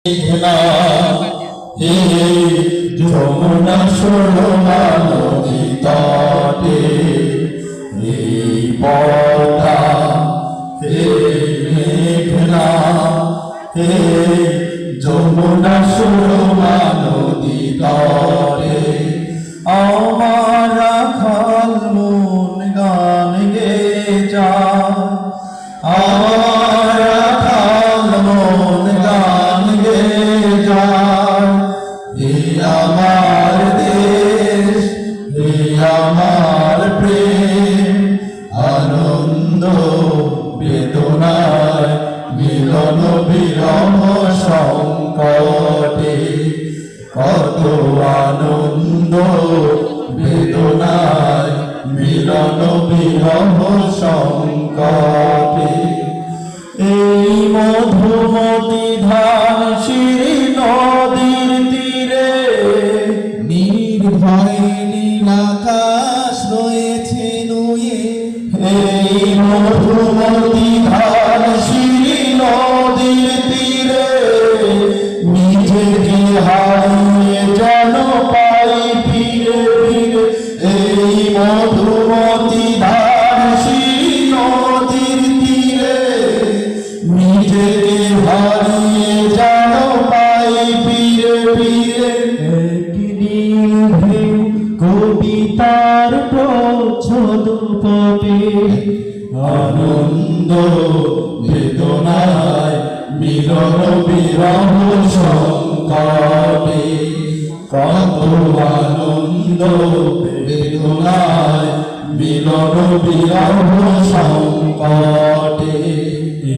মেঘনা হে যমুনা সুরমা নদী তটে এই পদ্মা হে মেঘনা হে যমুনা সুরমা নদী তটে আমার রাখাল মন গান গেয়ে যায় আমার রাখাল মন গান গেয়ে যায় হে আমার দেশ হে আমার প্রেম আনন্দ বেদনায় মিলন বিরহ সংকটে কত আনন্দ বেদনায় মিলন বিরহ সংকটে এই মধুমতি ধান শিরি নদীর তীরে নির্ভয়ে নীল আকাশ রয়েছে নুয়ে এই মধুমতি ধান শিরি নদীর তীরে নিজেকে হারিয়ে যেন পাই ফিরে ফিরে এই মধুমতি ধান শিরি নদীর তীরে নিজেকে হারিয়ে যেন পাই ফিরে ফিরে একদিন ঢেউ কবিতার প্রচ্ছদ পথে আনন্দ বেদনায় মিলন বিরহ সংকটে কত আনন্দ বেদনায় মিলন বিরহ সংকটে